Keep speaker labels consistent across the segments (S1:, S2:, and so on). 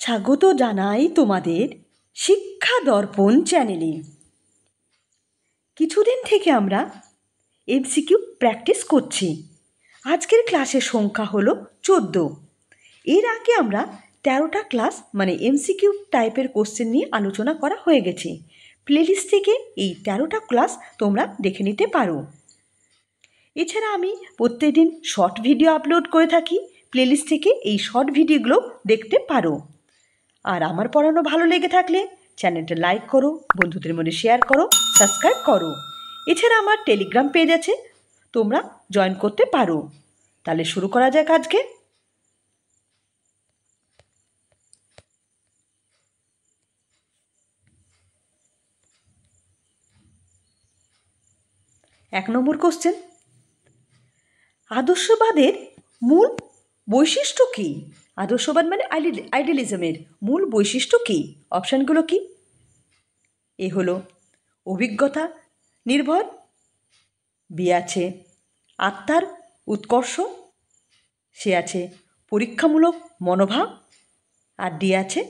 S1: স্বাগত জানাই তোমাদের শিক্ষা দর্পণ চ্যানেলে। কিছুদিন থেকে আমরা এমসিকিউ প্র্যাকটিস করছি। আজকের ক্লাসের সংখ্যা হলো 14। এর আগে আমরা 13টা ক্লাস মানে এমসিকিউ টাইপের কোশ্চেন নিয়ে আলোচনা করা হয়ে গেছে। প্লেলিস্ট থেকে এই 13টা ক্লাস তোমরা দেখে নিতে পারো। এছাড়া আমি প্রত্যেকদিন শর্ট ভিডিও আপলোড করে থাকি, প্লেলিস্ট থেকে এই শর্ট ভিডিওগুলো দেখতে পারো। আর আমার পড়ানো ভালো লেগে থাকলে চ্যানেলটা লাইক করো, বন্ধুদের মধ্যে শেয়ার করো, সাবস্ক্রাইব করো। এছাড়া আমার টেলিগ্রাম পেজ আছে, তোমরা জয়েন করতে পারো। তাহলে শুরু করা যাক আজকে। এক নম্বর কোশ্চেন, আদর্শবাদের মূল বৈশিষ্ট্য কী? আদর্শবাদ মানে আইডিয়ালিজমের মূল বৈশিষ্ট্য কী? অপশানগুলো কি? এ হলো অভিজ্ঞতা নির্ভর, বি আছে আত্মার উৎকর্ষ, সে আছে পরীক্ষামূলক মনোভাব, আর ডি আছে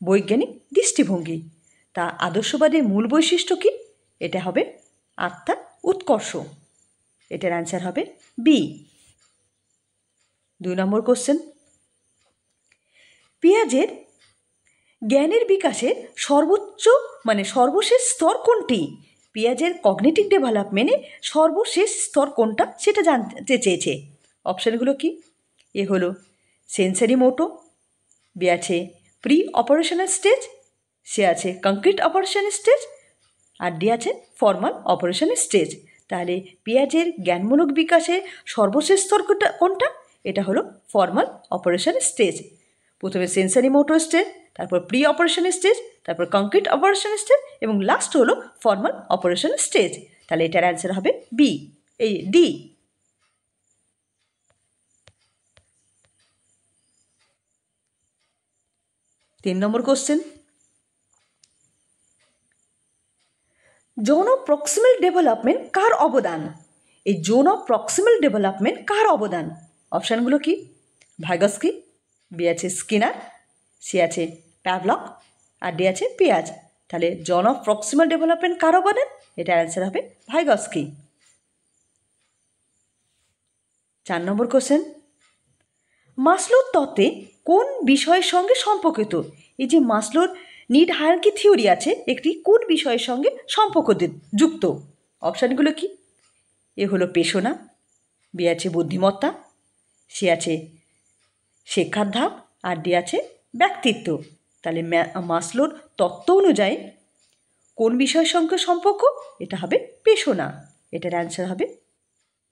S1: বৈজ্ঞানিক দৃষ্টিভঙ্গি। তা আদর্শবাদের মূল বৈশিষ্ট্য কী? এটা হবে আত্মার উৎকর্ষ। এটার অ্যান্সার হবে বি। 2 নম্বর কোশ্চেন, পিয়াজের জ্ঞানের বিকাশের সর্বোচ্চ মানে সর্বশেষ স্তর কোনটি? পিয়াজের কগনিটিভ ডেভেলপমেন্টে সর্বশেষ স্তর কোনটা সেটা জানতে চেয়েছে। অপশানগুলো কি? এ হলো সেন্সারি মোটো, বি আছে প্রি অপারেশনাল স্টেজ, সে আছে কংক্রিট অপারেশন স্টেজ, আর ডি আছে ফর্মাল অপারেশন স্টেজ। তাহলে পিয়াজের জ্ঞানমূলক বিকাশে সর্বশেষ স্তর কোনটা? এটা হলো ফর্মাল অপারেশন স্টেজ। প্রথমে সেন্সারি মোটর স্টেজ, তারপর প্রি অপারেশন স্টেজ, তারপর কংক্রিট অপারেশন স্টেজ এবং লাস্ট হলো ফর্মাল অপারেশন স্টেজ। তাহলে এটার অ্যান্সার হবে বি, এই ডি। 3 নম্বর question, zone of proximal development কার অবদান? এই জোন অফ প্রক্সিমাল ডেভেলপমেন্ট কার অবদান? অপশানগুলো কি? ভাইগস্কি, বি আছে স্কিনার, সি আছে প্যাভলক, আর ডি আছে পিয়াজ। তাহলে জোন অফ প্রক্সিমাল ডেভেলপমেন্ট কার অবদান? এটার অ্যান্সার হবে ভাইগস্কি। 4 নম্বর কোশ্চেন, মাসলোর তত্ত্বে কোন বিষয়ের সঙ্গে সম্পর্কিত? এই যে মাসলোর নিড হায়ারার্কি থিওরি আছে, একটি কোন বিষয়ের সঙ্গে সম্পর্ক যুক্ত? অপশানগুলো কি? এ হলো পেশনা, বি আছে বুদ্ধিমত্তা, সি আছে শেখার ধাপ, আর ডি আছে ব্যক্তিত্ব। তাহলে মাসলোর তত্ত্ব অনুযায়ী কোন বিষয়ের সঙ্গে সম্পর্ক? এটা হবে পেশনা। এটার অ্যান্সার হবে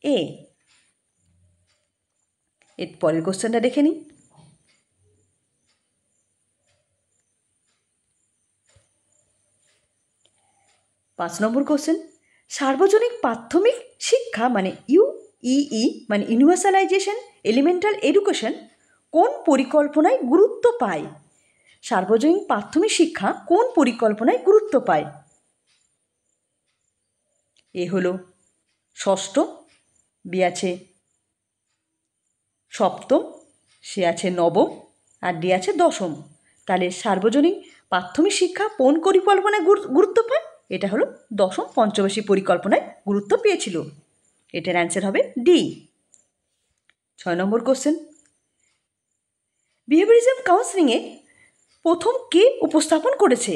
S1: এ। এর পরের কোশ্চেনটা দেখে নিই। 5 নম্বর কোশ্চেন, সার্বজনীন প্রাথমিক শিক্ষা মানে ইউইই মানে ইউনিভার্সালাইজেশন এলিমেন্টাল এডুকেশন কোন পরিকল্পনায় গুরুত্ব পায়? সার্বজনীন প্রাথমিক শিক্ষা কোন পরিকল্পনায় গুরুত্ব পায়? এ হলো ষষ্ঠ, বি আছে সপ্তম, সে আছে নবম, আর ডি আছে দশম। তাহলে সার্বজনীন প্রাথমিক শিক্ষা কোন পরিকল্পনায় গুরুত্ব পায়? এটা হলো দশম পঞ্চবার্ষিক পরিকল্পনায় গুরুত্ব পেয়েছিল। এটার অ্যান্সার হবে ডি। 6 নম্বর কোশ্চেন, বিহেভিয়ারিজম কাউন্সিলিংয়ে প্রথম কে উপস্থাপন করেছে?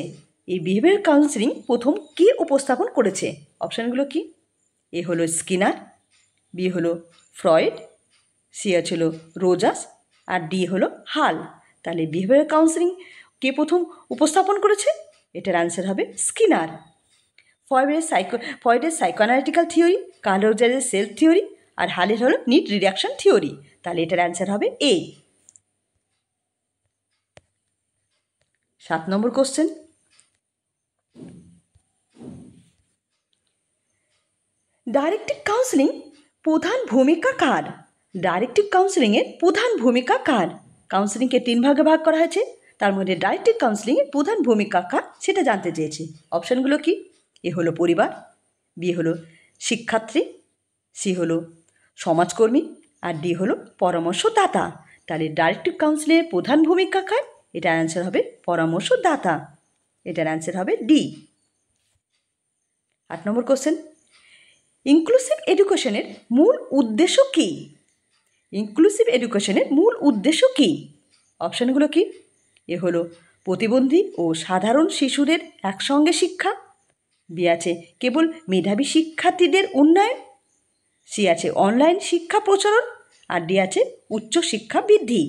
S1: এই বিহেভিয়ার কাউন্সিলিং প্রথম কে উপস্থাপন করেছে? অপশানগুলো কি? এ হলো স্কিনার, বি হলো ফ্রয়েড, সি হচ্ছিল রোজাস, আর ডি হলো হাল। তাহলে বিহেভিয়ার কাউন্সিলিং কে প্রথম উপস্থাপন করেছে? এটার অ্যান্সার হবে স্কিনার। ফ্রয়েডের সাইকোঅ্যানালিটিক্যাল থিওরি, কার্ল রজারের সেলফ থিওরি, আর হালের হলো নিড রিডাকশন থিওরি। তাহলে এটার অ্যান্সার হবে এ। 7 নম্বর কোশ্চেন, ডাইরেক্টিভ কাউন্সিলিং প্রধান ভূমিকা কার? ডাইরেক্টিভ কাউন্সিলিংয়ের প্রধান ভূমিকা কার? কাউন্সিলিংকে 3 ভাগে ভাগ করা হয়েছে, তার মধ্যে ডাইরেক্টিভ কাউন্সিলিংয়ের প্রধান ভূমিকা কার সেটা জানতে চেয়েছি। অপশানগুলো কি? এ হলো পরিবার, বি হলো শিক্ষার্থী, সি হলো সমাজকর্মী, আর ডি হলো পরামর্শদাতা। তাহলে ডাইরেক্টিভ কাউন্সিলিংয়ের প্রধান ভূমিকা কার? এটার অ্যান্সার হবে পরামর্শদাতা। এটার অ্যান্সার হবে ডি। 8 নম্বর কোশ্চেন, ইনক্লুসিভ এডুকেশনের মূল উদ্দেশ্য কী? ইনক্লুসিভ এডুকেশনের মূল উদ্দেশ্য কী? অপশানগুলো কি? এ হলো প্রতিবন্ধী ও সাধারণ শিশুদের একসঙ্গে শিক্ষা, বি আছে কেবল মেধাবী শিক্ষার্থীদের উন্নয়ন, সি আছে অনলাইন শিক্ষা প্রচলন, আর ডি আছে উচ্চ শিক্ষা বৃদ্ধি।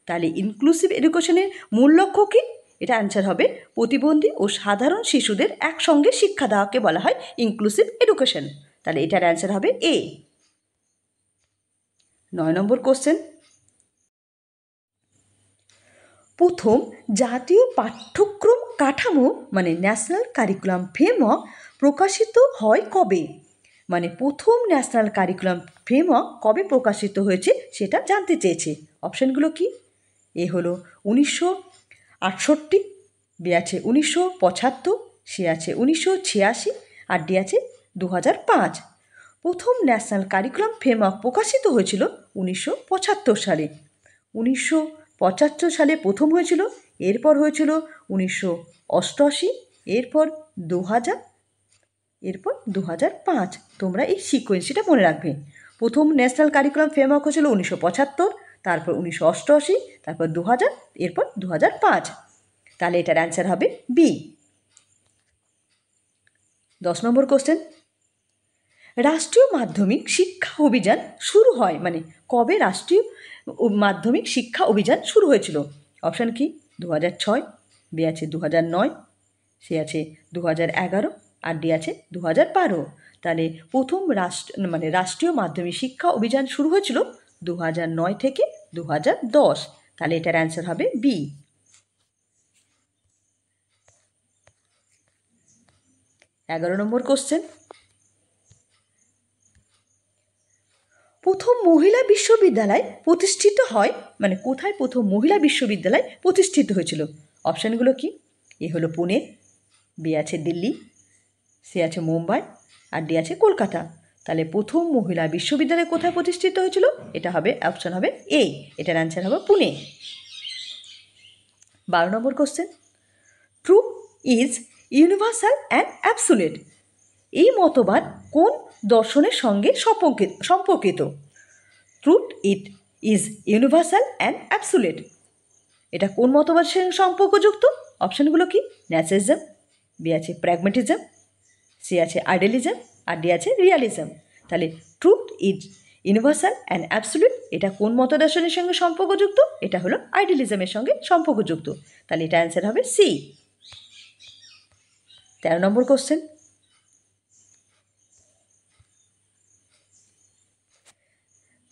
S1: তাহলে ইনক্লুসিভ এডুকেশনের মূল লক্ষ্য কী? এটা অ্যান্সার হবে প্রতিবন্ধী ও সাধারণ শিশুদের একসঙ্গে শিক্ষা দেওয়াকে বলা হয় ইনক্লুসিভ এডুকেশন। তাহলে এটার অ্যান্সার হবে এ। 9 নম্বর কোশ্চেন, প্রথম জাতীয় পাঠ্যক্রম কাঠামো মানে ন্যাশনাল কারিকুলাম ফ্রেমওয়ার্ক প্রকাশিত হয় কবে? মানে প্রথম ন্যাশনাল কারিকুলাম ফ্রেমওয়ার্ক কবে প্রকাশিত হয়েছে সেটা জানতে চেয়েছে। অপশানগুলো কি? এ হলো 1968, বি আছে 1975, সি আছে 1986, আর ডি আছে 2005। প্রথম ন্যাশনাল কারিকুলাম ফ্রেমওয়ার্ক প্রকাশিত হয়েছিল 1975 সালে। 1975 সালে প্রথম হয়েছিল, এরপর হয়েছিল 1988, এরপর 2000, এরপর 2005। তোমরা এই সিকোয়েন্সটা মনে রাখবে। প্রথম ন্যাশনাল কারিকুলাম ফ্রেমওয়ার্ক হয়েছিল 1975, তারপর 1988, তারপর 2000, এরপর 2005। তাহলে এটার অ্যান্সার হবে বি। 10 নম্বর কোশ্চেন, রাষ্ট্রীয় মাধ্যমিক শিক্ষা অভিযান শুরু হয় মানে কবে রাষ্ট্রীয় মাধ্যমিক শিক্ষা অভিযান শুরু হয়েছিল? অপশান কি? 2006, বি আছে 2009, সি আছে 2011, আর ডি আছে 2012। তাহলে প্রথম রাষ্ট্রীয় মাধ্যমিক শিক্ষা অভিযান শুরু হয়েছিল 2009 থেকে 2010। তাহলে এটার অ্যান্সার হবে বি। 11 নম্বর কোশ্চেন, প্রথম মহিলা বিশ্ববিদ্যালয় প্রতিষ্ঠিত হয় মানে কোথায় প্রথম মহিলা বিশ্ববিদ্যালয় প্রতিষ্ঠিত হয়েছিল? অপশানগুলো কি? এ হলো পুনে, বি আছে দিল্লি, সি আছে মুম্বাই, আর ডি আছে কলকাতা। তাহলে প্রথম মহিলা বিশ্ববিদ্যালয় কোথায় প্রতিষ্ঠিত হয়েছিল? এটা হবে অপশান হবে এ। এটার অ্যান্সার হবে পুনে। 12 নম্বর question, truth is universal and absolute এই মতবাদ কোন দর্শনের সঙ্গে সম্পর্কিত? Truth it is universal and absolute এটা কোন মতবাদের সঙ্গে সম্পর্কযুক্ত? অপশানগুলো কি? ন্যাচারিজম, বি আছে প্র্যাগমেটিজম, সি আছে আইডিয়ালিজম, আর ডি আছে রিয়ালিজম। তাহলে truth is universal and absolute এটা কোন মতদর্শনের সঙ্গে সম্পর্কযুক্ত? এটা হলো আইডিয়ালিজমের সঙ্গে সম্পর্কযুক্ত। তাহলে এটা অ্যান্সার হবে সি। 13 নম্বর কোশ্চেন,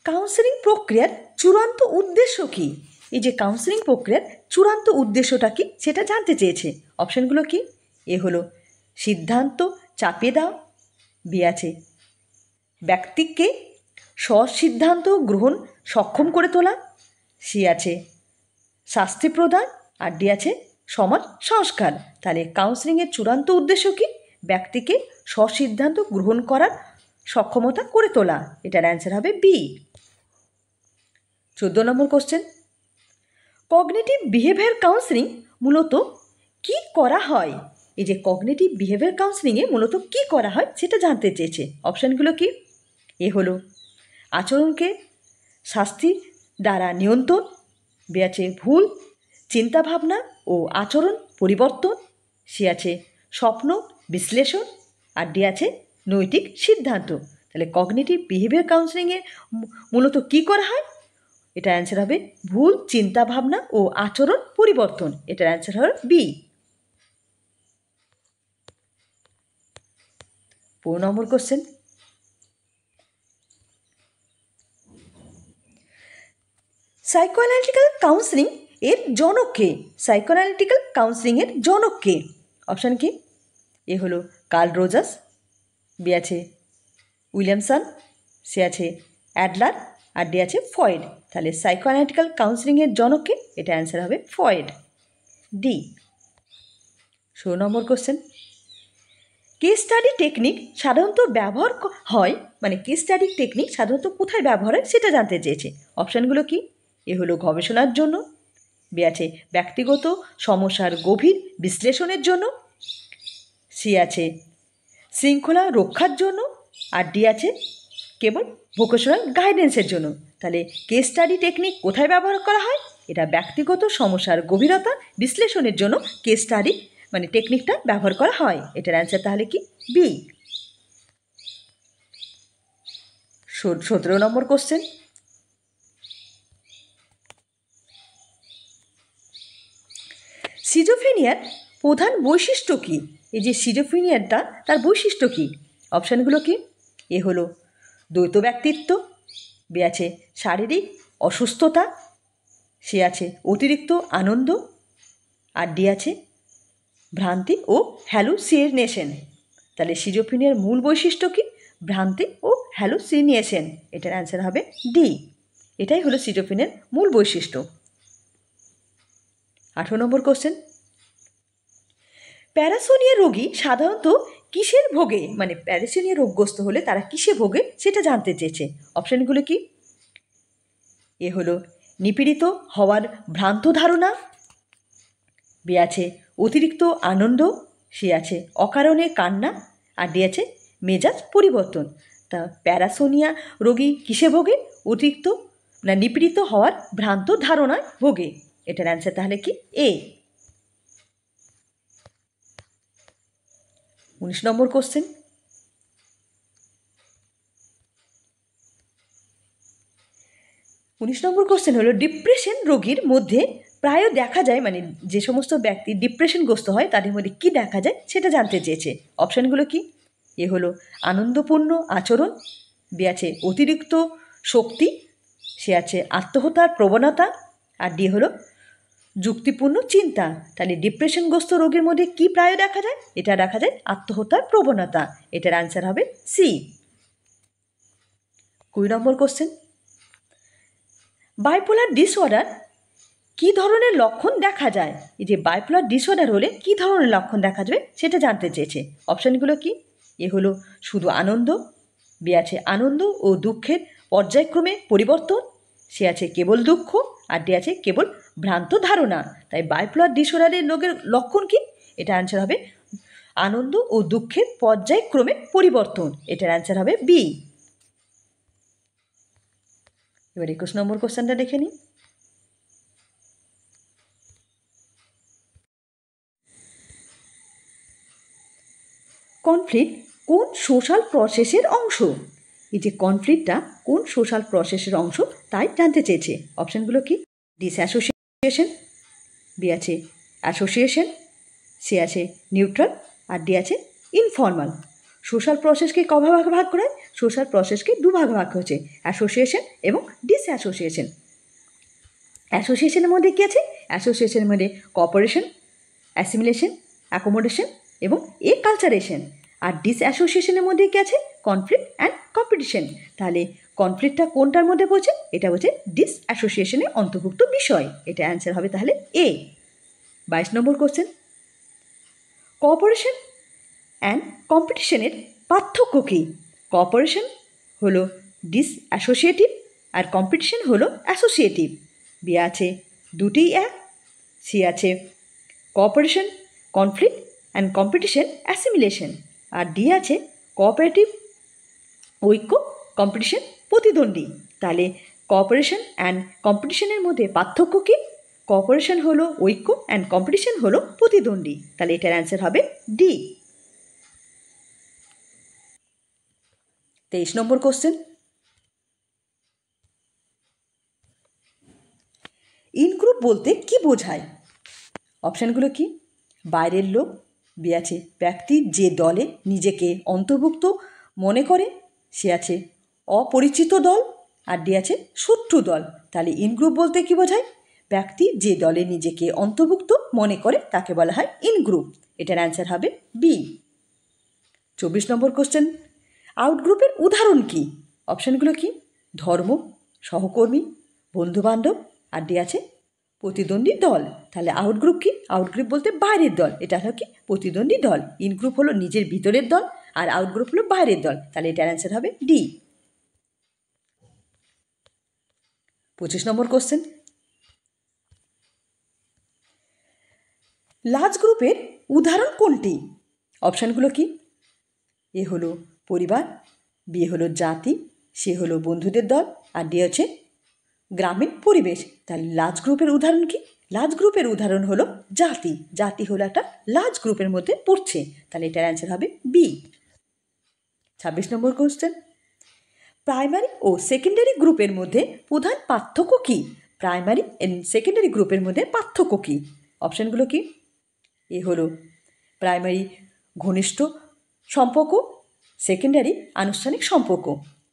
S1: কাউন্সেলিং প্রক্রিয়ার চূড়ান্ত উদ্দেশ্য কী? এই যে কাউন্সেলিং প্রক্রিয়ার চূড়ান্ত উদ্দেশ্যটা কি সেটা জানতে চেয়েছে। অপশানগুলো কি? এ হলো সিদ্ধান্ত চাপিয়ে দেওয়া, বি আছে ব্যক্তিকে স্বসিদ্ধান্ত গ্রহণ সক্ষম করে তোলা, সি আছে শাস্তি প্রদান, আর ডি আছে সমাজ সংস্কার। তাহলে কাউন্সেলিংয়ের চূড়ান্ত উদ্দেশ্য কি? ব্যক্তিকে স্বসিদ্ধান্ত গ্রহণ করার সক্ষমতা করে তোলা। এটার অ্যান্সার হবে বি। 14 নম্বর কোশ্চেন, কগনিটিভ বিহেভিয়ার কাউন্সেলিং মূলত কি করা হয়? এই যে কগনিটিভ বিহেভিয়ার কাউন্সেলিংয়ে মূলত কি করা হয় সেটা জানতে চেয়েছে। অপশানগুলো কি? এ হলো আচরণকে শাস্তি দ্বারা নিয়ন্ত্রণ, বি আছে ভুল চিন্তাভাবনা ও আচরণ পরিবর্তন, সি আছে স্বপ্ন বিশ্লেষণ, আর ডি আছে নৈতিক সিদ্ধান্ত। তাহলে কগনিটিভ বিহেভিয়ার কাউন্সেলিংয়ে মূলত কী করা হয়? এটা অ্যান্সার হবে ভুল চিন্তাভাবনা ও আচরণ পরিবর্তন। এটার অ্যান্সার হবে বি। 4 নম্বর কোশ্চেন, সাইকোঅ্যানালিটিক্যাল কাউন্সেলিং এর জনক কে? সাইকোঅ্যানালিটিক্যাল কাউন্সেলিংয়ের জনক কে? অপশান কি? এ হলো কার্ল রোজার্স, বি আছে উইলিয়ামসন, সি আছে অ্যাডলার, আর ডি আছে ফয়েড। তাহলে সাইকোঅ্যানালিটিক্যাল কাউন্সেলিংয়ের জনক কে? এটা অ্যান্সার হবে ফয়েড, ডি। 16 নম্বর কোশ্চেন, কেস স্টাডি টেকনিক সাধারণত ব্যবহার হয় মানে কেস স্টাডি টেকনিক সাধারণত কোথায় ব্যবহার হয় সেটা জানতে চেয়েছে। অপশানগুলো কি? এ হলো গবেষণার জন্য, বি আছে ব্যক্তিগত সমস্যার গভীর বিশ্লেষণের জন্য, সি আছে শৃঙ্খলা রক্ষার জন্য, আর ডি আছে কেবল ভোকেশনাল গাইডেন্সের জন্য। তাহলে কেস স্টাডি টেকনিক কোথায় ব্যবহার করা হয়? এটা ব্যক্তিগত সমস্যার গভীরতা বিশ্লেষণের জন্য কেস স্টাডি মানে টেকনিকটা ব্যবহার করা হয়। এটার অ্যান্সার তাহলে কি বি। 17 নম্বর কোশ্চেন, সিজোফ্রেনিয়ার প্রধান বৈশিষ্ট্য কী? এই যে সিজোফ্রেনিয়াটা তার বৈশিষ্ট্য কী? অপশানগুলো কি? এ হলো দ্বৈত ব্যক্তিত্ব, বি আছে শারীরিক অসুস্থতা, সি আছে অতিরিক্ত আনন্দ, আর ডি আছে ভ্রান্তি ও হ্যালুসিনেশন। তাহলে সিজোফ্রেনিয়ার মূল বৈশিষ্ট্য কি? ভ্রান্তি ও হ্যালুসিনেশন। এটার অ্যান্সার হবে ডি। এটাই হলো সিজোফ্রেনিয়ার মূল বৈশিষ্ট্য। 18 নম্বর কোশ্চেন, প্যারাসোনিয়া রোগী সাধারণত কিসের ভোগে, মানে প্যারাসোনিয়া রোগগ্রস্ত হলে তারা কিসে ভোগে সেটা জানতে চেয়েছে। অপশানগুলো কি? এ হলো নিপীড়িত হওয়ার ভ্রান্ত ধারণা, বি আছে অতিরিক্ত আনন্দ, সি আছে অকারণে কান্না, আর ডি আছে মেজাজ পরিবর্তন। তা প্যারাসোনিয়া রোগী কিসে ভোগে? অতিরিক্ত না নিপীড়িত হওয়ার ভ্রান্ত ধারণায় ভোগে। এটার অ্যান্সার তাহলে কি এ। 19 নম্বর কোশ্চেন, হলো ডিপ্রেশন রোগীর মধ্যে প্রায় দেখা যায়, মানে যে সমস্ত ব্যক্তি ডিপ্রেশনগ্রস্ত হয় তাদের মধ্যে কি দেখা যায় সেটা জানতে চেয়েছে। অপশানগুলো কি? এ হলো আনন্দপূর্ণ আচরণ, বি আছে অতিরিক্ত শক্তি, সে আছে আত্মহত্যার প্রবণতা, আর ডি হলো যুক্তিপূর্ণ চিন্তা। তাহলে ডিপ্রেশনগ্রস্ত রোগীর মধ্যে কি প্রায় দেখা যায়? এটা দেখা যায় আত্মহত্যার প্রবণতা। এটার অ্যান্সার হবে সি। 20 নম্বর কোশ্চেন, বাইপোলার ডিসঅর্ডার কী ধরনের লক্ষণ দেখা যায়? এই যে বাইপোলার ডিসঅর্ডার হলে কী ধরনের লক্ষণ দেখা যাবে সেটা জানতে চেয়েছে। অপশানগুলো কি? এ হলো শুধু আনন্দ, বি আছে আনন্দ ও দুঃখের পর্যায়ক্রমে পরিবর্তন, সে আছে কেবল দুঃখ, আর ডি আছে কেবল ভ্রান্ত ধারণা। তাই বাইপোলার ডিসঅর্ডারের রোগের লক্ষণ কি? এটা অ্যান্সার হবে আনন্দ ও দুঃখের পর্যায়ক্রমে পরিবর্তন। এটার অ্যান্সার হবে বি। এবার 21 নম্বর কোশ্চেনটা দেখে নিই। কনফ্লিক্ট কোন সোশ্যাল প্রসেসের অংশ? এই যে কনফ্লিক্টটা কোন সোশ্যাল প্রসেসের অংশ তাই জানতে চেয়েছে। অপশানগুলো কি? ডিসঅ্যাসোসিয়েশন, বি আছে অ্যাসোসিয়েশন, সি আছে নিউট্রাল, আর ডি আছে ইনফর্মাল। সোশ্যাল প্রসেসকে ক ভাগে ভাগ করা হয়? সোশ্যাল প্রসেসকে দুভাগে ভাগ হয়েছে, অ্যাসোসিয়েশন এবং ডিসঅ্যাসোসিয়েশন। অ্যাসোসিয়েশনের মধ্যে কী আছে? অ্যাসোসিয়েশনের মধ্যে কোঅপারেশন, অ্যাসিমিলেশন, অ্যাকোমোডেশন এবং এ কালচারেশন। আর ডিসঅ্যাসোসিয়েশনের মধ্যে কী আছে? Conflict and competition. তাহলে কনফ্লিক্টটা কোনটার মধ্যে পড়ছে? এটা হচ্ছে ডিসঅ্যাসোসিয়েশনের অন্তর্ভুক্ত বিষয়। এটা অ্যান্সার হবে তাহলে এ। 22 নম্বর কোশ্চেন, কোঅপারেশন অ্যান্ড কম্পিটিশনের পার্থক্য কী? কোঅপারেশন হলো ডিসঅ্যাসোসিয়েটিভ আর কম্পিটিশন হলো অ্যাসোসিয়েটিভ। বি আছে দুটিই এক, সি আছে cooperation conflict and competition assimilation, আর ডি আছে কোঅপারেটিভ ঐক্য কম্পিটিশন প্রতিদ্বন্দ্বী। তাহলে কোঅপারেশন অ্যান্ড কম্পিটিশনের মধ্যে পার্থক্য কী? কোঅপারেশন হলো ঐক্য অ্যান্ড কম্পিটিশন হলো প্রতিদ্বন্দ্বী। তাহলে এটার অ্যান্সার হবে ডি। 23 নম্বর কোশ্চেন, ইনগ্রুপ বলতে কি বোঝায়? অপশানগুলো কি? বাইরের লোক, বি আছে ব্যক্তি যে দলে নিজেকে অন্তর্ভুক্ত মনে করে, সে আছে অপরিচিত দল, আর ডি আছে শত্রু দল। তাহলে ইনগ্রুপ বলতে কি বোঝায়? ব্যক্তি যে দলে নিজেকে অন্তর্ভুক্ত মনে করে তাকে বলা হয় ইনগ্রুপ। এটার অ্যান্সার হবে বি। 24 নম্বর কোশ্চেন, আউটগ্রুপের উদাহরণ কি? অপশানগুলো কি? ধর্ম, সহকর্মী, বন্ধুবান্ধব, আর ডি আছে প্রতিদ্বন্দ্বী দল। তাহলে আউটগ্রুপ কি? আউটগ্রুপ বলতে বাইরের দল, এটা হলো কি প্রতিদ্বন্দ্বী দল। ইনগ্রুপ হলো নিজের ভিতরের দল, আর আউটগ্রুপ হলো বাইরের দল। তাহলে এটার অ্যান্সার হবে ডি। 25 নম্বর কোশ্চেন, লার্জ গ্রুপের উদাহরণ কোনটি? অপশানগুলো কি? এ হলো পরিবার, বি হলো জাতি, সি হলো বন্ধুদের দল, আর ডি হচ্ছে গ্রামীণ পরিবেশ। তাহলে লার্জ গ্রুপের উদাহরণ কি? লার্জ গ্রুপের উদাহরণ হলো জাতি। জাতি হলো একটা লার্জ গ্রুপের মধ্যে পড়ছে। তাহলে এটার অ্যান্সার হবে বি। 26 নম্বর কোশ্চেন, প্রাইমারি ও সেকেন্ডারি গ্রুপের মধ্যে প্রধান পার্থক্য কী? প্রাইমারি এন্ড সেকেন্ডারি গ্রুপের মধ্যে পার্থক্য কী? অপশানগুলো কি? এ হলো প্রাইমারি ঘনিষ্ঠ সম্পর্ক, সেকেন্ডারি আনুষ্ঠানিক সম্পর্ক,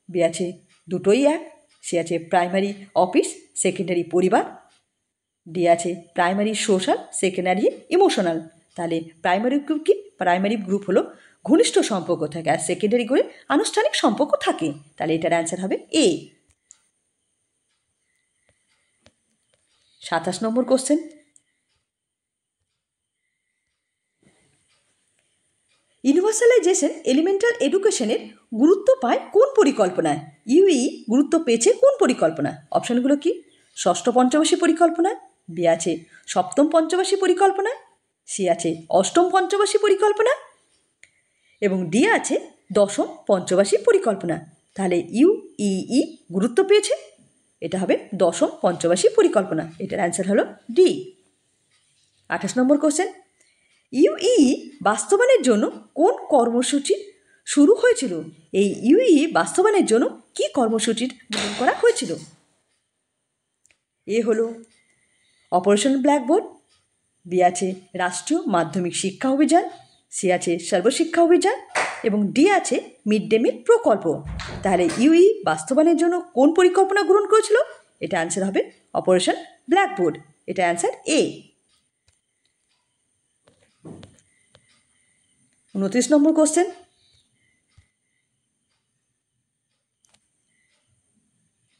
S1: বি আছে দুটোই এক, সি আছে প্রাইমারি অফিস, সেকেন্ডারি পরিবার, ডি আছে প্রাইমারি সোশ্যাল, সেকেন্ডারি ইমোশনাল। তাহলে প্রাইমারি গ্রুপ কি? প্রাইমারি গ্রুপ হলো ঘনিষ্ঠ সম্পর্ক থাকে, আর সেকেন্ডারি করে আনুষ্ঠানিক সম্পর্ক থাকে। তাহলে এটার অ্যান্সার হবে এ। 27 নম্বর কোশ্চেন, ইউনিভার্সালাইজেশন এলিমেন্টাল এডুকেশনের গুরুত্ব পায় কোন পরিকল্পনায়? ইউই গুরুত্ব পেয়েছে কোন পরিকল্পনায়? অপশানগুলো কি? ষষ্ঠ পঞ্চবার্ষী পরিকল্পনায়, বি আছে সপ্তম পঞ্চবার্ষী পরিকল্পনায়, সি আছে অষ্টম পঞ্চবার্ষী পরিকল্পনা, এবং ডি আছে দশম পঞ্চবার্ষী পরিকল্পনা। তাহলে ইউইই গুরুত্ব পেয়েছে, এটা হবে দশম পঞ্চবার্ষী পরিকল্পনা। এটার অ্যান্সার হলো ডি। 28 নম্বর কোশ্চেন, ইউই বাস্তবায়নের জন্য কোন কর্মসূচি শুরু হয়েছিল? এই ইউই বাস্তবায়নের জন্য কি কর্মসূচির গ্রহণ করা হয়েছিল? এ হলো অপারেশন ব্ল্যাকবোর্ড, বি আছে রাষ্ট্রীয় মাধ্যমিক শিক্ষা অভিযান, সি আছে সর্বশিক্ষা অভিযান, এবং ডি আছে মিড ডে মিল প্রকল্প। তাহলে ইউই বাস্তবায়নের জন্য কোন পরিকল্পনা গ্রহণ করেছিল? এটা অ্যান্সার হবে অপারেশন ব্ল্যাকবোর্ড। এটা অ্যান্সার এ। 29 নম্বর কোশ্চেন,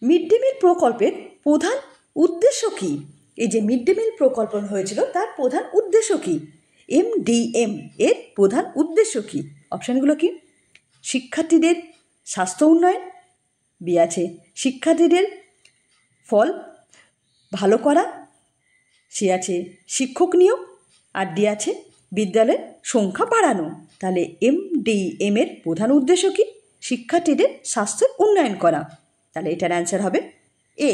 S1: মিড ডে মিল প্রকল্পের প্রধান উদ্দেশ্য কী? এই যে মিড ডে মিল প্রকল্প হয়েছিল তার প্রধান উদ্দেশ্য কী? MDM এর প্রধান উদ্দেশ্য কী? অপশানগুলো কি? শিক্ষার্থীদের স্বাস্থ্য উন্নয়ন, বি আছে শিক্ষার্থীদের ফল ভালো করা, সি আছে শিক্ষক নিয়োগ, আর ডি আছে বিদ্যালয়ের সংখ্যা বাড়ানো। তাহলে MDM এর প্রধান উদ্দেশ্য কি? শিক্ষার্থীদের স্বাস্থ্যের উন্নয়ন করা। তাহলে এটার অ্যান্সার হবে এ।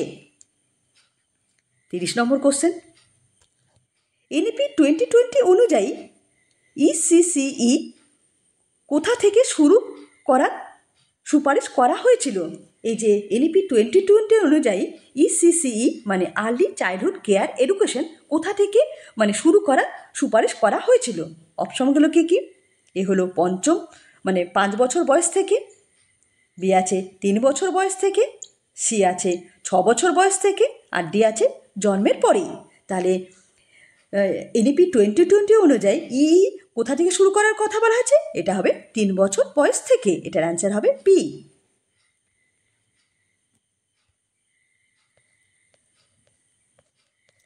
S1: 30 নম্বর কোশ্চেন, NEP 2020 অনুযায়ী ECCE কোথা থেকে শুরু করার সুপারিশ করা হয়েছিল? এই যে NEP 2020 অনুযায়ী ECCE মানে আর্লি চাইল্ডহুড কেয়ার এডুকেশন কোথা থেকে মানে শুরু করার সুপারিশ করা হয়েছিল? অপশনগুলো কী কী? এ হলো পঞ্চম মানে 5 বছর বয়স থেকে, বি আছে 3 বছর বয়স থেকে, সি আছে 6 বছর বয়স থেকে, আর ডি আছে জন্মের পরেই। তাহলে NEP 2020 অনুযায়ী কোথা থেকে শুরু করার কথা বলা হয়েছে? এটা হবে 3 বছর বয়স থেকে। এটার অ্যান্সার হবে বি।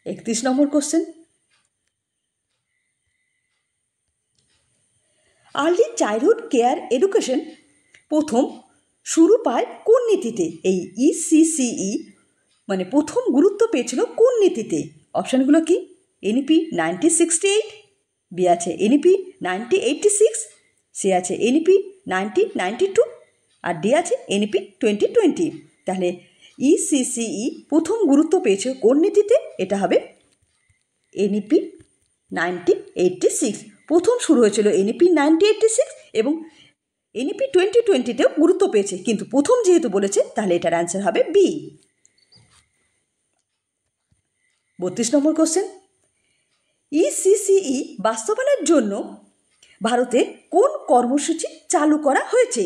S1: 31 নম্বর question, early childhood care education প্রথম শুরু পায় কোন নীতিতে? এই ECCE মানে প্রথম গুরুত্ব পেয়েছিল কোন নীতিতে? অপশানগুলো কি? NEP 1968, বি আছে NEP 1986, সি আছে NEP 1992, আর ডি আছে NEP 2020। তাহলে ECCE প্রথম গুরুত্ব পেয়েছে কোন নীতিতে? এটা হবে NEP 1986। প্রথম শুরু হয়েছিল NEP 1986 এবং NEP 2020তেও গুরুত্ব পেয়েছে, কিন্তু প্রথম যেহেতু বলেছে তাহলে এটার অ্যান্সার হবে বি। 32 নম্বর কোশ্চেন, ECCE বাস্তবায়নের জন্য ভারতে কোন কর্মসূচি চালু করা হয়েছে?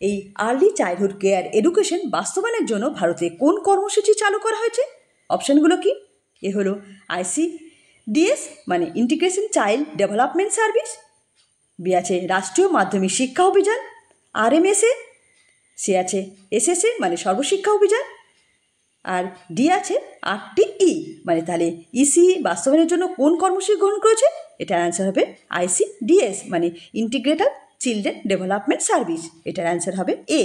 S1: এই আর্লি চাইল্ডহুড কেয়ার এডুকেশন বাস্তবায়নের জন্য ভারতে কোন কর্মসূচি চালু করা হয়েছে? অপশানগুলো কি? এ হলো ICDS মানে integration child development service, B আছে রাষ্ট্রীয় মাধ্যমিক শিক্ষা অভিযান RMSA, সি আছে SSA মানে সর্বশিক্ষা অভিযান, আর ডি আছে RTE মানে তাহলে ECE বাস্তবায়নের জন্য কোন কর্মসূচি গ্রহণ করেছে? এটার অ্যান্সার হবে ICDS মানে ইন্টিগ্রেটেড চিলড্রেন ডেভেলপমেন্ট সার্ভিস। এটার অ্যান্সার হবে এ।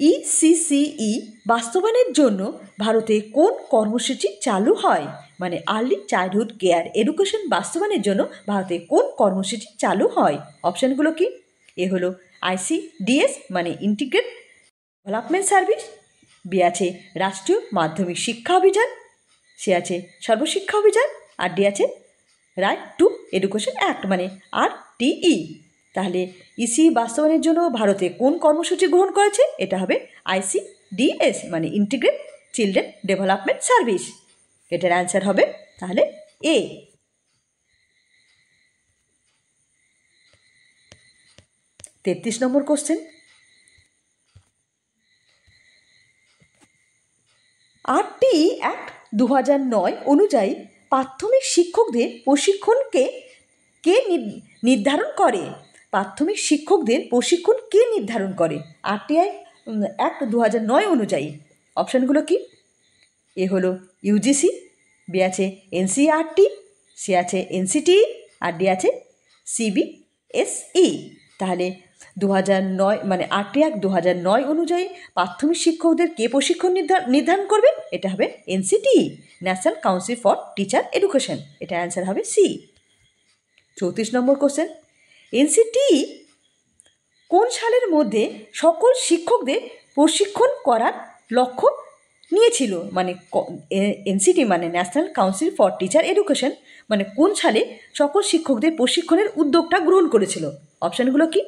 S1: ECCE বাস্তবায়নের জন্য ভারতে কোন কর্মসূচি চালু হয়? মানে আর্লি চাইল্ডহুড কেয়ার এডুকেশন বাস্তবায়নের জন্য ভারতে কোন কর্মসূচি চালু হয়? অপশানগুলো কি? এ হলো ICDS মানে ইন্টিগ্রেট ডেভেলপমেন্ট সার্ভিস, বি আছে রাষ্ট্রীয় মাধ্যমিক শিক্ষা অভিযান, সি আছে সর্বশিক্ষা অভিযান, আর ডি আছে রাইট টু এডুকেশন অ্যাক্ট মানে RTE। তাহলে ইসি বাস্তবায়নের জন্য ভারতে কোন কর্মসূচি গ্রহণ করেছে? এটা হবে ICDS মানে ইন্টিগ্রেট চিলড্রেন ডেভেলপমেন্ট সার্ভিস। এটার অ্যান্সার হবে তাহলে এ। 33 নম্বর কোশ্চেন, RTE অ্যাক্ট 2009 অনুযায়ী প্রাথমিক শিক্ষকদের প্রশিক্ষণকে কে নির্ধারণ করে? প্রাথমিক শিক্ষকদের প্রশিক্ষণ কে নির্ধারণ করে RTI অ্যাক্ট 2009 অনুযায়ী? অপশানগুলো কি? এ হলো UGC, বি আছে NCERT, সি আছে NCTE, আর ডি আছে CBSE। তাহলে 2009 মানে RTI অ্যাক্ট 2009 অনুযায়ী প্রাথমিক শিক্ষকদের কে প্রশিক্ষণ নির্ধারণ করবে? এটা হবে NCTE, national council for teacher education. এটা অ্যান্সার হবে সি। 34 নম্বর কোশ্চেন, NCTE কোন সালের মধ্যে সকল শিক্ষকদের প্রশিক্ষণ করার লক্ষ্য নিয়েছিল? মানে NCTE মানে national council for teacher education মানে কোন সালে সকল শিক্ষকদের প্রশিক্ষণের উদ্যোগটা গ্রহণ করেছিল? অপশানগুলো কি?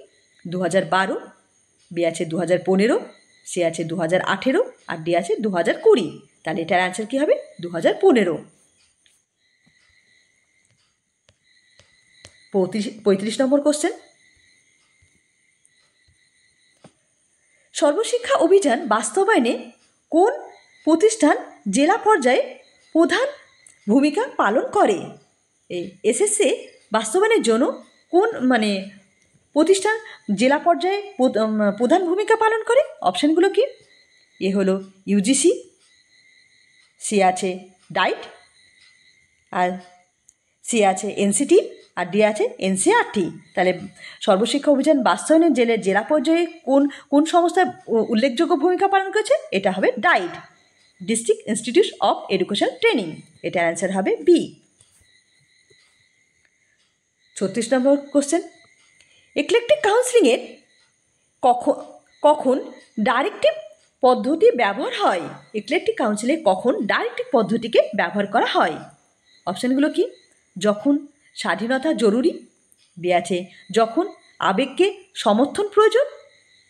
S1: 2012, বি আছে 2015, সি আছে 2018, আর ডি আছে 2020। তাহলে এটার অ্যান্সার কী হবে? 2015। 35 নম্বর কোশ্চেন, সর্বশিক্ষা অভিযান বাস্তবায়নে কোন প্রতিষ্ঠান জেলা পর্যায়ে প্রধান ভূমিকা পালন করে? এই SSA বাস্তবায়নের জন্য কোন মানে প্রতিষ্ঠান জেলা পর্যায়ে প্রধান ভূমিকা পালন করে? অপশানগুলো কি? এ হলো UGC, সি আছে ডাইট, আর সি আছে NCTE, আর ডি আছে NCERT। তাহলে সর্বশিক্ষা অভিযান বাস্তবায়নের জেলা পর্যায়ে কোন কোন সংস্থা উল্লেখযোগ্য ভূমিকা পালন করেছে? এটা হবে ডাইট, district institute of education training. এটার অ্যান্সার হবে বি। 36 নম্বর কোশ্চেন, এক্লেকটিক কাউন্সিলিংয়ের কখন ডাইরেক্টিভ পদ্ধতি ব্যবহার হয়? এক্লেকটিক কাউন্সিলে কখন ডাইরেক্টিভ পদ্ধতিকে ব্যবহার করা হয়? অপশানগুলো কি? যখন স্বাধীনতা জরুরি, বি আছে যখন আবেগকে সমর্থন প্রয়োজন,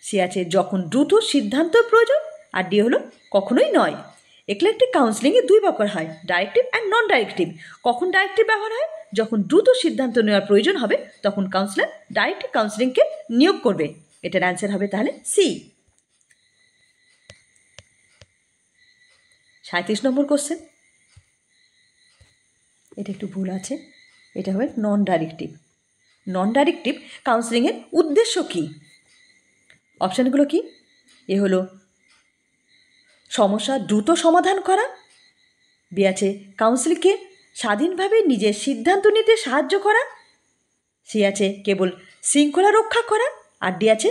S1: সি আছে যখন দ্রুত সিদ্ধান্ত প্রয়োজন, আর ডি হলো কখনোই নয়। এক্লেকটিক কাউন্সিলিংয়ে দুই প্রকার হয়, ডাইরেক্টিভ অ্যান্ড নন ডাইরেক্টিভ। কখন ডাইরেক্টিভ ব্যবহার হয়? যখন দ্রুত সিদ্ধান্ত নেওয়ার প্রয়োজন হবে তখন কাউন্সিলর ডাইরেক্টিভ কাউন্সিলিংকে নিয়োগ করবে। এটার অ্যান্সার হবে তাহলে সি। 37 নম্বর কোশ্চেন, এটা একটু ভুল আছে, এটা হবে নন ডাইরেক্টিভ। নন ডাইরেক্টিভ কাউন্সিলিংয়ের উদ্দেশ্য কী? অপশানগুলো কি? এ হলো সমস্যা দ্রুত সমাধান করা, বি আছে কাউন্সিলকে স্বাধীনভাবে নিজের সিদ্ধান্ত নিতে সাহায্য করা, সি আছে কেবল শৃঙ্খলা রক্ষা করা, আর ডি আছে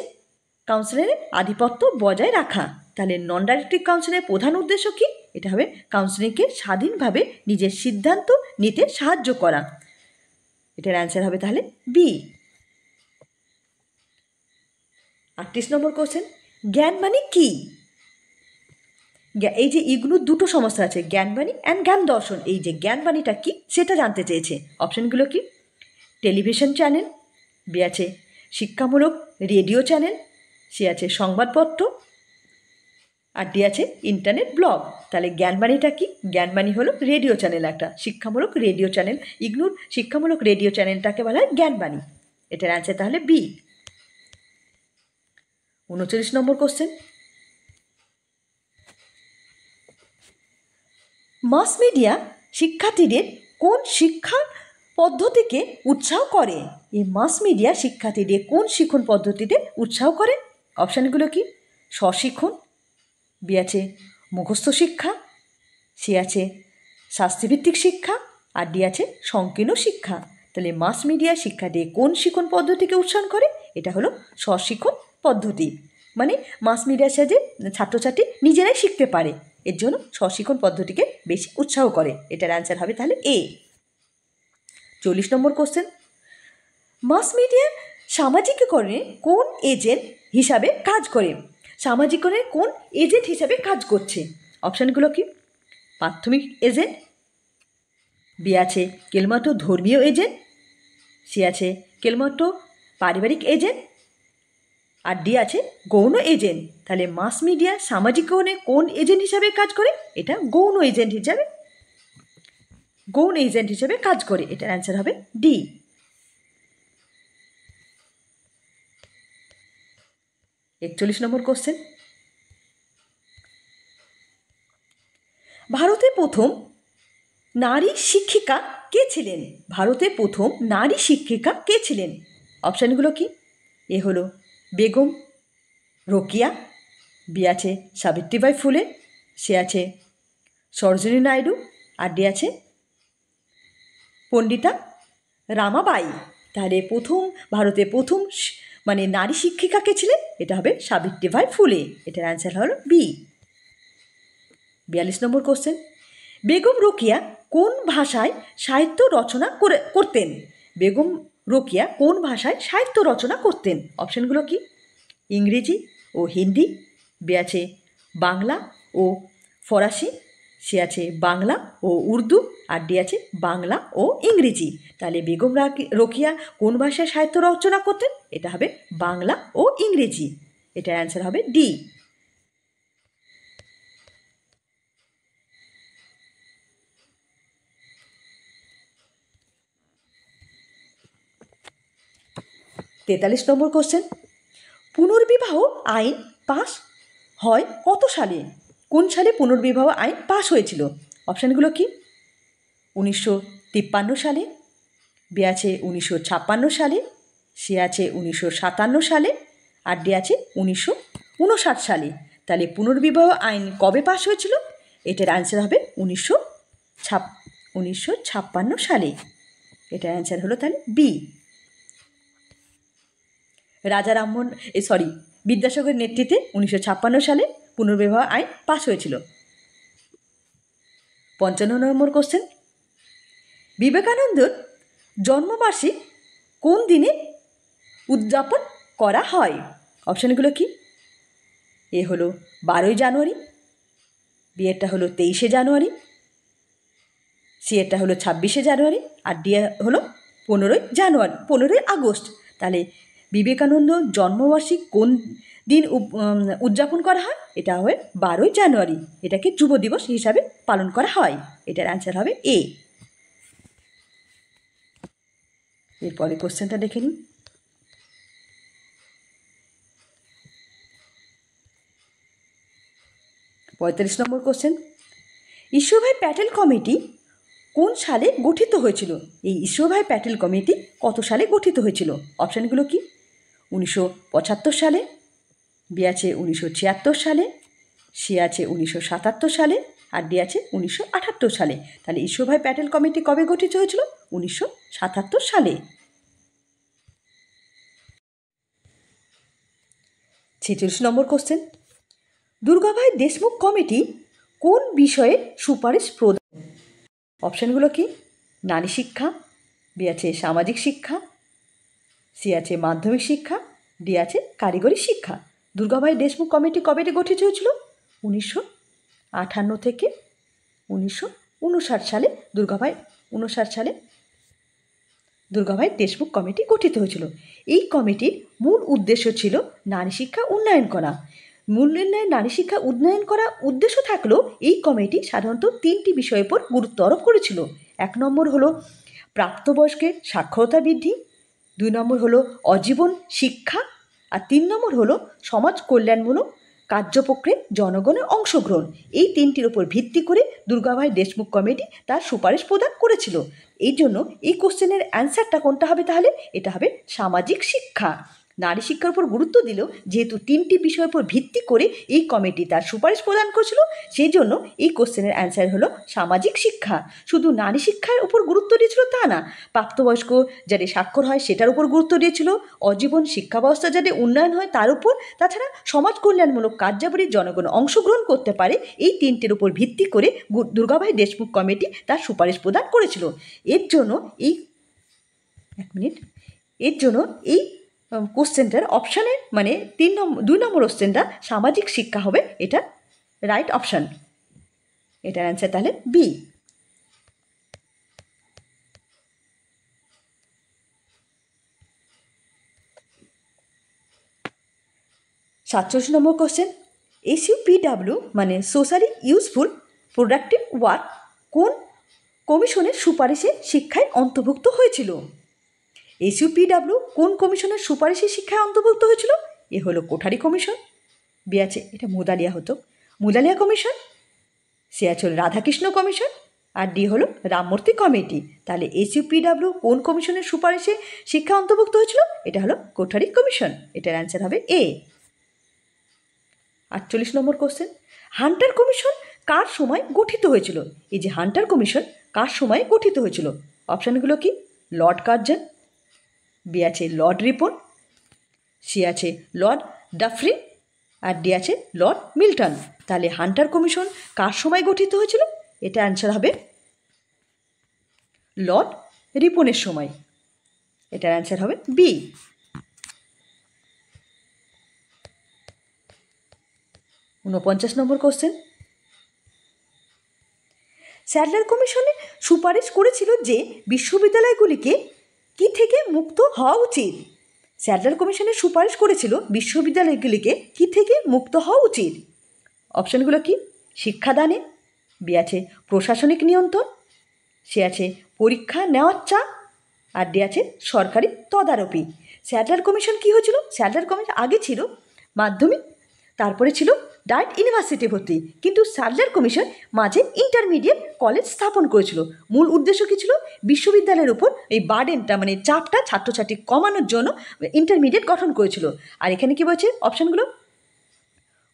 S1: কাউন্সিলের আধিপত্য বজায় রাখা। তাহলে নন ডাইরেক্টিভ কাউন্সিলের প্রধান উদ্দেশ্য কি? এটা হবে কাউন্সিলিংকে স্বাধীনভাবে নিজের সিদ্ধান্ত নিতে সাহায্য করা। এটার অ্যান্সার হবে তাহলে বি। 38 নম্বর কোশ্চেন, জ্ঞানবাণী কী? এই যে ইগনুর দুটো সমস্যা আছে, জ্ঞানবাণী অ্যান্ড জ্ঞান দর্শন। এই যে জ্ঞানবাণীটা কি সেটা জানতে চেয়েছে। অপশানগুলো কি? টেলিভিশন চ্যানেল, বি আছে শিক্ষামূলক রেডিও চ্যানেল, সি আছে সংবাদপত্র, আর ডি আছে ইন্টারনেট ব্লগ। তাহলে জ্ঞানবাণীটা কি? জ্ঞানবাণী হলো রেডিও চ্যানেল, একটা শিক্ষামূলক রেডিও চ্যানেল। ইগনুর শিক্ষামূলক রেডিও চ্যানেলটাকে বলা হয় জ্ঞানবাণী। এটার অ্যান্সার তাহলে বি। 39 নম্বর কোশ্চেন, মাস মিডিয়া শিক্ষার্থীদের কোন শিক্ষা পদ্ধতিকে উৎসাহ করে? এই মাস মিডিয়া শিক্ষার্থীদের কোন শিক্ষণ পদ্ধতিতে উৎসাহ করে? অপশানগুলো কি? স্বশিক্ষণ, বি আছে মুখস্থ শিক্ষা, সি আছে শাস্তিভিত্তিক শিক্ষা, আর ডি আছে সংকীর্ণ শিক্ষা। তাহলে মাস মিডিয়া শিক্ষার্থীদের কোন শিক্ষণ পদ্ধতিকে উৎসাহ করে? এটা হলো স্বশিক্ষণ পদ্ধতি। মানে মাস মিডিয়ার সাহায্যে ছাত্রছাত্রী নিজেরাই শিখতে পারে, এর জন্য স্বশিক্ষণ পদ্ধতিকে বেশি উৎসাহ করে। এটার অ্যান্সার হবে তাহলে এ। 40 নম্বর কোশ্চেন, মাস মিডিয়া সামাজিকীকরণে কোন এজেন্ট হিসাবে কাজ করে? সামাজিকরণে কোন এজেন্ট হিসাবে কাজ করছে? অপশানগুলো কি? প্রাথমিক এজেন্ট, বি আছে কেবলমাত্র ধর্মীয় এজেন্ট, সি আছে কেবলমাত্র পারিবারিক এজেন্ট, আর ডি আছে গৌণ এজেন্ট। তাহলে মাস মিডিয়া সামাজিকরণে কোন এজেন্ট হিসাবে কাজ করে? এটা গৌণ এজেন্ট হিসাবে কাজ করে। এটার অ্যান্সার হবে ডি। 41 নম্বর কোশ্চেন, ভারতে প্রথম নারী শিক্ষিকা কে ছিলেন? ভারতে প্রথম নারী শিক্ষিকা কে ছিলেন? অপশানগুলো কি? এ হলো বেগম রোকিয়া, বি আছে সাবিত্রীবাই ফুলে, সি আছে সরোজিনী নাইডু, আর ডি আছে পণ্ডিতা রামাবাই। তাহলে ভারতে প্রথম মানে নারী শিক্ষিকা কে ছিলেন? এটা হবে সাবিত্রীবাই ফুলে। এটার অ্যান্সার হলো বি। 42 নম্বর কোশ্চেন, বেগম রোকিয়া কোন ভাষায় সাহিত্য রচনা করতেন? বেগম রোকিয়া কোন ভাষায় সাহিত্য রচনা করতেন? অপশানগুলো কি? ইংরেজি ও হিন্দি, বি আছে বাংলা ও ফরাসি, সি আছে বাংলা ও উর্দু, আর ডি আছে বাংলা ও ইংরেজি। তাহলে বেগম রোকিয়া কোন ভাষায় সাহিত্য রচনা করতেন? এটা হবে বাংলা ও ইংরেজি। এটার অ্যান্সার হবে ডি। 43 নম্বর কোশ্চেন, পুনর্বিবাহ আইন পাস হয় কত সালে? কোন সালে পুনর্বিবাহ আইন পাস হয়েছিল? অপশানগুলো কি? 1953 সালে, বি আছে 1956 সালে, সি আছে 1957 সালে, আর ডি আছে 1959 সালে। তাহলে পুনর্বিবাহ আইন কবে পাস হয়েছিল? এটার অ্যান্সার হবে 1956 সালে। এটার অ্যান্সার হলো তাহলে বি। বিদ্যাসাগরের নেতৃত্বে 1956 সালে পুনর্বিবাহ আইন পাস হয়েছিল। 55 নম্বর কোশ্চেন, বিবেকানন্দর জন্মবার্ষিক কোন দিনে উদযাপন করা হয়? অপশানগুলো কি? এ হলো 12ই জানুয়ারি, বি এরটা হলো 23শে জানুয়ারি, সি এরটা হলো 26শে জানুয়ারি, আর ডি হলো 15ই আগস্ট। তাহলে বিবেকানন্দ জন্মবার্ষিক কোন দিন উদযাপন করা হয়? এটা হবে 12ই জানুয়ারি। এটাকে যুব দিবস হিসাবে পালন করা হয়। এটার অ্যান্সার হবে এ। এরপরে কোশ্চেনটা দেখে নিন। পঁয়তাল্লিশ নম্বর কোশ্চেন, ঈশ্বরভাই প্যাটেল কমিটি কোন সালে গঠিত হয়েছিল? এই ঈশ্বরভাই প্যাটেল কমিটি কত সালে গঠিত হয়েছিল? অপশানগুলো কি? 1975 সালে, বি আছে 1976 সালে, সি আছে 1977 সালে, আর ডি আছে 1978 সালে। তাহলে ঈশ্বরভাই প্যাটেল কমিটি কবে গঠিত হয়েছিল? 1977 সালে। 46 নম্বর কোশ্চেন, দুর্গাভাই দেশমুখ কমিটি কোন বিষয়ে সুপারিশ প্রদান? অপশানগুলো কি? নারী শিক্ষা, বি আছে সামাজিক শিক্ষা, সি আছে মাধ্যমিক শিক্ষা, ডি আছে কারিগরি শিক্ষা। দুর্গাভাই দেশমুখ কমিটি কবে গঠিত হয়েছিল? 1958 থেকে 1959 সালে দুর্গাভাই দেশমুখ কমিটি গঠিত হয়েছিল। এই কমিটির মূল উদ্দেশ্য ছিল নারী শিক্ষা উন্নয়ন করা। নারী শিক্ষা উন্নয়ন করা উদ্দেশ্য থাকলেও এই কমিটি সাধারণত 3টি বিষয়ের উপর গুরুত্ব আরোপ করেছিল। 1 নম্বর হলো প্রাপ্তবয়স্কের সাক্ষরতা বৃদ্ধি, 2 নম্বর হলো অজীবন শিক্ষা, আর 3 নম্বর হলো সমাজ কল্যাণমূলক কার্যপ্রক্রিয়ায় জনগণের অংশগ্রহণ। এই 3টির উপর ভিত্তি করে দুর্গাভাই দেশমুখ কমিটি তার সুপারিশ প্রদান করেছিল। এই জন্য এই কোশ্চেনের অ্যান্সারটা কোনটা হবে? তাহলে এটা হবে সামাজিক শিক্ষা। নারী শিক্ষার উপর গুরুত্ব দিল, যেহেতু 3টি বিষয়ের উপর ভিত্তি করে এই কমিটি তার সুপারিশ প্রদান করছিল, সেই জন্য এই কোশ্চেনের অ্যান্সার হলো সামাজিক শিক্ষা। শুধু নারী শিক্ষার উপর গুরুত্ব দিয়েছিল তা না, প্রাপ্তবয়স্ক যাতে স্বাক্ষর হয় সেটার উপর গুরুত্ব দিয়েছিল, অজীবন শিক্ষা ব্যবস্থা যাতে উন্নয়ন হয় তার উপর, তাছাড়া সমাজ কল্যাণমূলক কার্যাবলী জনগণ অংশগ্রহণ করতে পারে, এই 3টের উপর ভিত্তি করে দুর্গাভাই দেশমুখ কমিটি তার সুপারিশ প্রদান করেছিল। এর জন্য এই এই কোশ্চেনটার অপশানে মানে 2 নম্বর কোশ্চেনটা সামাজিক শিক্ষা হবে, এটা রাইট অপশান। এটার অ্যান্সার তাহলে বি। 47 নম্বর কোশ্চেন, SUPW মানে সোশ্যালি ইউজফুল প্রোডাক্টিভ ওয়ার্ক কোন কমিশনের সুপারিশে শিক্ষায় অন্তর্ভুক্ত হয়েছিল? SUPW কোন কমিশনের সুপারিশে শিক্ষায় অন্তর্ভুক্ত হয়েছিল? এ হলো কোঠারি কমিশন, বি আছে এটা মুদালিয়া কমিশন, সি আছে রাধাকৃষ্ণ কমিশন, আর ডি হলো রামমূর্তি কমিটি। তাহলে SUPW কোন কমিশনের সুপারিশে শিক্ষা অন্তর্ভুক্ত হয়েছিল? এটা হলো কোঠারি কমিশন। এটার অ্যান্সার হবে এ। 48 নম্বর কোশ্চেন, হান্টার কমিশন কার সময় গঠিত হয়েছিল? এই যে হান্টার কমিশন কার সময় গঠিত হয়েছিল? অপশানগুলো কি? লর্ড কার্জন, বি আছে লর্ড রিপন, সি আছে লর্ড ডাফরিন, আর ডি আছে লর্ড মিল্টন। তাহলে হান্টার কমিশন কার সময় গঠিত হয়েছিল? এটা অ্যান্সার হবে লর্ড রিপনের সময়। এটার অ্যান্সার হবে বি। 49 নম্বর কোশ্চেন, স্যাডলার কমিশনে সুপারিশ করেছিল যে বিশ্ববিদ্যালয়গুলিকে কি থেকে মুক্ত হওয়া উচিত? স্যাডলার কমিশনে সুপারিশ করেছিল বিশ্ববিদ্যালয়গুলিকে কি থেকে মুক্ত হওয়া উচিত? অপশানগুলো কি? শিক্ষাদানে, বি আছে প্রশাসনিক নিয়ন্ত্রণ, সে আছে পরীক্ষা নেওয়ার চাপ, আর ডি আছে সরকারি তদারকি। স্যাডলার কমিশন কী হয়েছিল? স্যাডলার কমিশন আগে ছিল মাধ্যমিক, তারপরে ছিল ডাইরেক্ট ইউনিভার্সিটি ভর্তি, কিন্তু স্যাডলার কমিশন মাঝে ইন্টারমিডিয়েট কলেজ স্থাপন করেছিল। মূল উদ্দেশ্য কী ছিল? বিশ্ববিদ্যালয়ের উপর এই বার্ডেনটা মানে চাপটা ছাত্রছাত্রী কমানোর জন্য ইন্টারমিডিয়েট গঠন করেছিল। আর এখানে কী বলছে অপশানগুলো?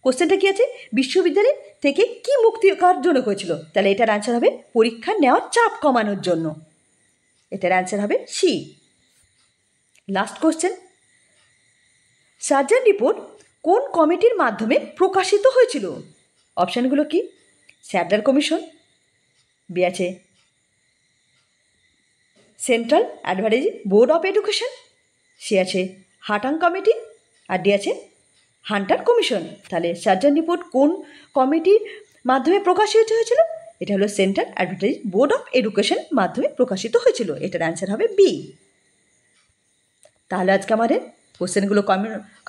S1: কোশ্চেনটা কী আছে? বিশ্ববিদ্যালয় থেকে কি মুক্তি করার জন্য হয়েছিল? তাহলে এটার অ্যান্সার হবে পরীক্ষা নেওয়ার চাপ কমানোর জন্য। এটার অ্যান্সার হবে C. Last question, Sargent report কোন কমিটির মাধ্যমে প্রকাশিত হয়েছিল? অপশানগুলো কি? স্যাডলার কমিশন, বি আছে central advisory board of education, C আছে হাটাং কমিটি, আর ডি আছে হান্টার কমিশন। তাহলে সার্জান রিপোর্ট কোন কমিটির মাধ্যমে প্রকাশিত হয়েছিল? এটা হলো central advisory board of education মাধ্যমে প্রকাশিত হয়েছিল। এটার অ্যান্সার হবে বি। তাহলে আজকে আমাদের কোশ্চেনগুলো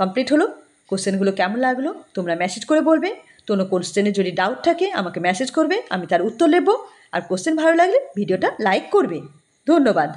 S1: কমপ্লিট হলো। কোশ্চেনগুলো কেমন লাগলো তোমরা মেসেজ করে বলবে। কোনো কোশ্চেনে যদি ডাউট থাকে আমাকে মেসেজ করবে, আমি তার উত্তর নেব। আর কোশ্চেন ভালো লাগলে ভিডিওটা লাইক করবে। ধন্যবাদ।